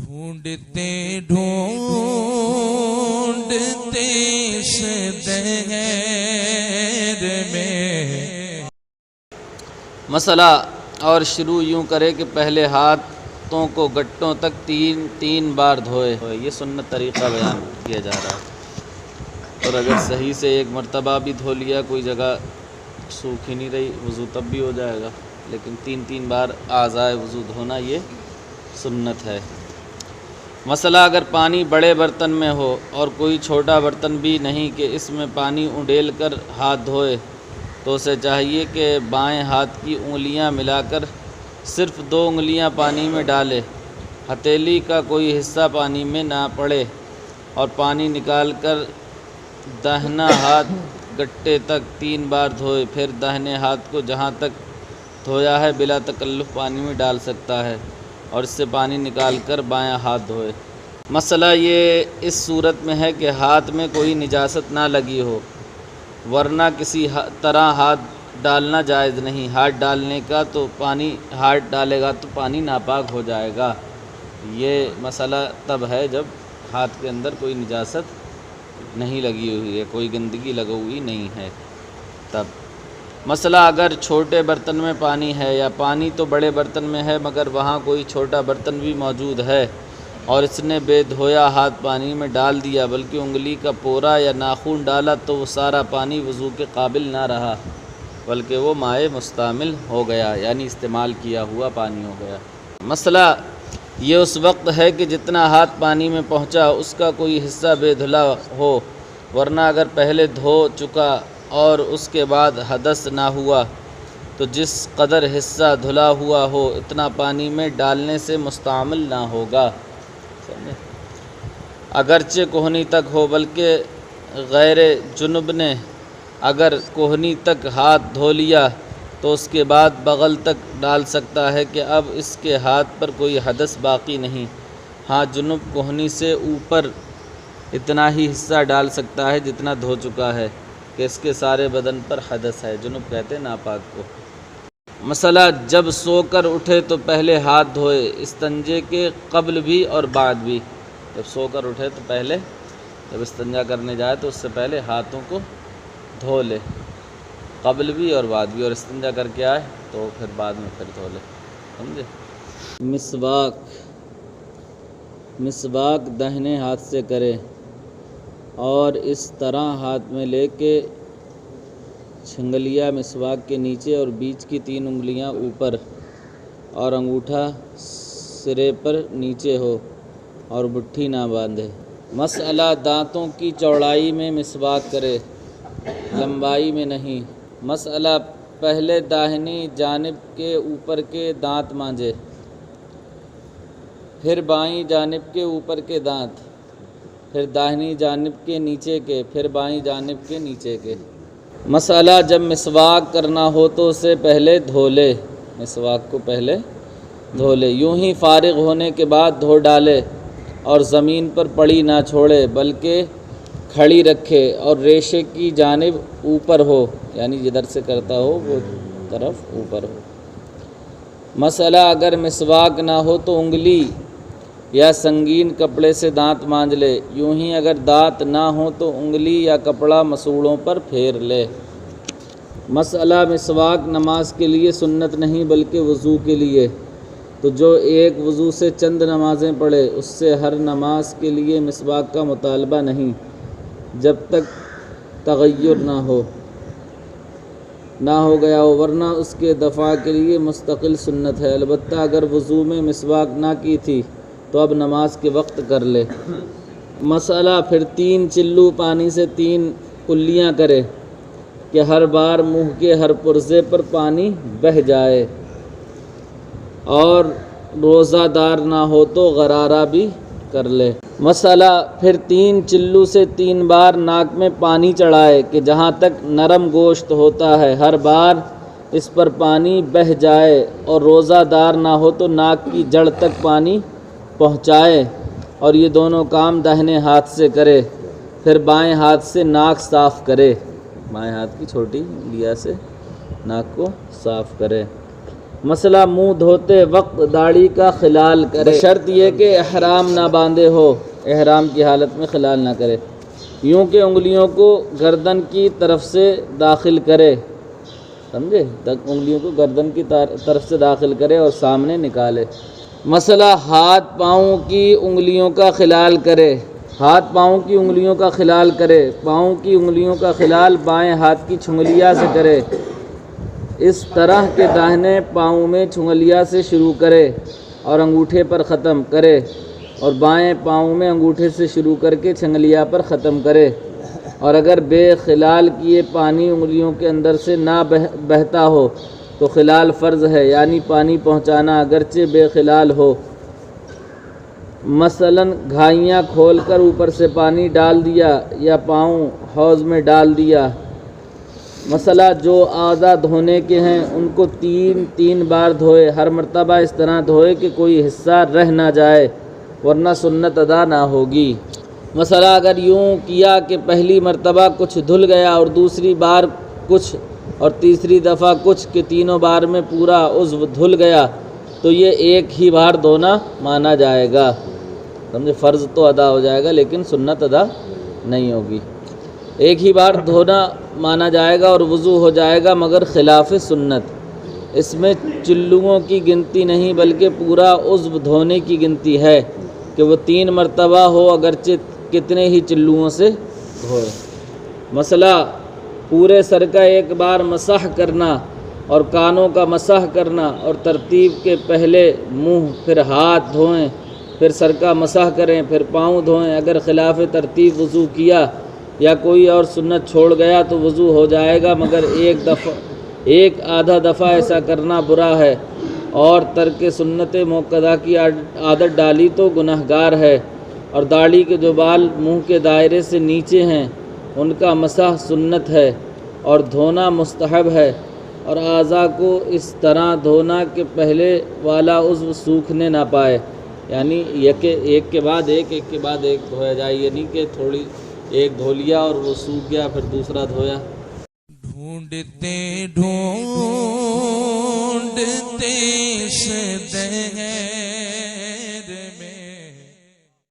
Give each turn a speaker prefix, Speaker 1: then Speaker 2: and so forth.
Speaker 1: ڈھونڈتے ڈھونڈتے اس دہر میں
Speaker 2: مسئلہ اور شروع یوں کرے کہ پہلے ہاتھوں کو گٹوں تک تین بار دھوئے. یہ سنت طریقہ بیان کیا جا رہا ہے، اور اگر صحیح سے ایک مرتبہ بھی دھو لیا، کوئی جگہ سوکھ ہی نہیں رہی، وضو تب بھی ہو جائے گا، لیکن تین بار اعضائے وضو دھونا یہ سنت ہے. مسئلہ اگر پانی بڑے برتن میں ہو اور کوئی چھوٹا برتن بھی نہیں کہ اس میں پانی انڈیل کر ہاتھ دھوئے، تو اسے چاہیے کہ بائیں ہاتھ کی انگلیاں ملا کر صرف 2 انگلیاں پانی میں ڈالے، ہتھیلی کا کوئی حصہ پانی میں نہ پڑے، اور پانی نکال کر داہنا ہاتھ گٹے تک 3 بار دھوئے. پھر داہنے ہاتھ کو جہاں تک دھویا ہے بلا تکلف پانی میں ڈال سکتا ہے، اور اس سے پانی نکال کر بایاں ہاتھ دھوئے. مسئلہ یہ اس صورت میں ہے کہ ہاتھ میں کوئی نجاست نہ لگی ہو، ورنہ کسی طرح ہاتھ ڈالنا جائز نہیں. ہاتھ ڈالنے کا تو ہاتھ ڈالے گا تو پانی ناپاک ہو جائے گا. یہ مسئلہ تب ہے جب ہاتھ کے اندر کوئی نجاست نہیں لگی ہوئی ہے، کوئی گندگی لگی ہوئی نہیں ہے تب. مسئلہ اگر چھوٹے برتن میں پانی ہے، یا پانی تو بڑے برتن میں ہے مگر وہاں کوئی چھوٹا برتن بھی موجود ہے، اور اس نے بے دھویا ہاتھ پانی میں ڈال دیا، بلکہ انگلی کا پورا یا ناخن ڈالا، تو وہ سارا پانی وضو کے قابل نہ رہا، بلکہ وہ مائع مستعمل ہو گیا، یعنی استعمال کیا ہوا پانی ہو گیا. مسئلہ یہ اس وقت ہے کہ جتنا ہاتھ پانی میں پہنچا اس کا کوئی حصہ بے دھلا ہو، ورنہ اگر پہلے دھو چکا اور اس کے بعد حدث نہ ہوا تو جس قدر حصہ دھلا ہوا ہو اتنا پانی میں ڈالنے سے مستعمل نہ ہوگا. اگرچہ کوہنی تک ہو، بلکہ غیر جنب نے اگر کوہنی تک ہاتھ دھو لیا تو اس کے بعد بغل تک ڈال سکتا ہے کہ اب اس کے ہاتھ پر کوئی حدث باقی نہیں. ہاں، جنب کوہنی سے اوپر اتنا ہی حصہ ڈال سکتا ہے جتنا دھو چکا ہے کہ اس کے سارے بدن پر حدث ہے. جنب کہتے ہیں ناپاک کو. مسئلہ جب سو کر اٹھے تو پہلے ہاتھ دھوئے، استنجے کے قبل بھی اور بعد بھی. جب سو کر اٹھے تو پہلے، جب استنجا کرنے جائے تو اس سے پہلے ہاتھوں کو دھو لے، قبل بھی اور بعد بھی، اور استنجا کر کے آئے تو پھر بعد میں پھر دھو لے. سمجھے؟ مسواک داہنے ہاتھ سے کرے، اور اس طرح ہاتھ میں لے کے چھنگلیا مسواک کے نیچے اور بیچ کی 3 انگلیاں اوپر اور انگوٹھا سرے پر نیچے ہو، اور مٹھی نہ باندھے. مسئلہ دانتوں کی چوڑائی میں مسواک کرے، لمبائی میں نہیں. مسئلہ پہلے داہنی جانب کے اوپر کے دانت مانجے، پھر بائیں جانب کے اوپر کے دانت، پھر داہنی جانب کے نیچے کے، پھر بائیں جانب کے نیچے کے. مسئلہ جب مسواک کرنا ہو تو اسے پہلے دھو لے، مسواک کو پہلے دھو لے، یوں ہی فارغ ہونے کے بعد دھو ڈالے، اور زمین پر پڑی نہ چھوڑے بلکہ کھڑی رکھے، اور ریشے کی جانب اوپر ہو، یعنی جدھر سے کرتا ہو وہ طرف اوپر ہو. مسئلہ اگر مسواک نہ ہو تو انگلی یا سنگین کپڑے سے دانت مانج لے، یوں ہی اگر دانت نہ ہو تو انگلی یا کپڑا مسوڑوں پر پھیر لے. مسئلہ مسواک نماز کے لیے سنت نہیں بلکہ وضو کے لیے. تو جو ایک وضو سے چند نمازیں پڑھے اس سے ہر نماز کے لیے مسواک کا مطالبہ نہیں، جب تک تغیر نہ ہو گیا ہو، ورنہ اس کے دفع کے لیے مستقل سنت ہے. البتہ اگر وضو میں مسواک نہ کی تھی تو اب نماز کے وقت کر لے. مسئلہ پھر 3 چلو پانی سے 3 کلیاں کرے کہ ہر بار منہ کے ہر پرزے پر پانی بہہ جائے، اور روزہ دار نہ ہو تو غرارہ بھی کر لے. مسئلہ پھر 3 چلو سے 3 بار ناک میں پانی چڑھائے کہ جہاں تک نرم گوشت ہوتا ہے ہر بار اس پر پانی بہہ جائے، اور روزہ دار نہ ہو تو ناک کی جڑ تک پانی پہنچائے، اور یہ دونوں کام داہنے ہاتھ سے کرے. پھر بائیں ہاتھ سے ناک صاف کرے، بائیں ہاتھ کی چھوٹی لیا سے ناک کو صاف کرے. مسئلہ منہ دھوتے وقت داڑھی کا خلال کرے، شرط یہ کہ احرام نہ باندھے ہو، احرام کی حالت میں خلال نہ کرے، یوں کہ انگلیوں کو گردن کی طرف سے داخل کرے، سمجھے، انگلیوں کو گردن کی طرف سے داخل کرے اور سامنے نکالے۔ مسئلہ ہاتھ پاؤں کی انگلیوں کا خلال کرے، ہاتھ پاؤں کی انگلیوں کا خلال کرے، پاؤں کی انگلیوں کا خلال بائیں ہاتھ کی چھنگلیا سے کرے، اس طرح کہ داہنے پاؤں میں چھنگلیا سے شروع کرے اور انگوٹھے پر ختم کرے، اور بائیں پاؤں میں انگوٹھے سے شروع کر کے چھنگلیا پر ختم کرے، اور اگر بے خلال کیے پانی انگلیوں کے اندر سے نہ بہتا ہو تو خلال فرض ہے، یعنی پانی پہنچانا اگرچہ بے خلال ہو۔ مثلاً گھائیاں کھول کر اوپر سے پانی ڈال دیا یا پاؤں حوض میں ڈال دیا۔ مسئلہ جو اعضاء دھونے کے ہیں ان کو تین بار دھوئے، ہر مرتبہ اس طرح دھوئے کہ کوئی حصہ رہ نہ جائے ورنہ سنت ادا نہ ہوگی۔ مسئلہ اگر یوں کیا کہ پہلی مرتبہ کچھ دھل گیا اور دوسری بار کچھ اور تیسری دفعہ کچھ، کہ تینوں بار میں پورا عضو دھل گیا تو یہ ایک ہی بار دھونا مانا جائے گا، سمجھے، فرض تو ادا ہو جائے گا لیکن سنت ادا نہیں ہوگی، ایک ہی بار دھونا مانا جائے گا اور وضو ہو جائے گا، مگر خلاف سنت، اس میں چلوؤں کی گنتی نہیں بلکہ پورا عضو دھونے کی گنتی ہے کہ وہ 3 مرتبہ ہو اگرچہ کتنے ہی چلوؤں سے دھوئے۔ مسئلہ پورے سر کا ایک بار مسح کرنا اور کانوں کا مسح کرنا، اور ترتیب کے پہلے منہ پھر ہاتھ دھوئیں، پھر سر کا مسح کریں، پھر پاؤں دھوئیں۔ اگر خلاف ترتیب وضو کیا یا کوئی اور سنت چھوڑ گیا تو وضو ہو جائے گا، مگر ایک آدھا دفعہ ایسا کرنا برا ہے، اور ترک سنت موقدہ کی عادت ڈالی تو گنہگار ہے۔ اور داڑھی کے جو بال منہ کے دائرے سے نیچے ہیں ان کا مسح سنت ہے اور دھونا مستحب ہے، اور اعضاء کو اس طرح دھونا کہ پہلے والا عضو سوکھنے نہ پائے، یعنی ایک کے بعد ایک دھویا جائے، یہ نہیں کہ تھوڑی ایک دھو لیا اور وہ سوکھ گیا پھر دوسرا دھویا۔
Speaker 1: ڈھونڈتے ڈھونڈتے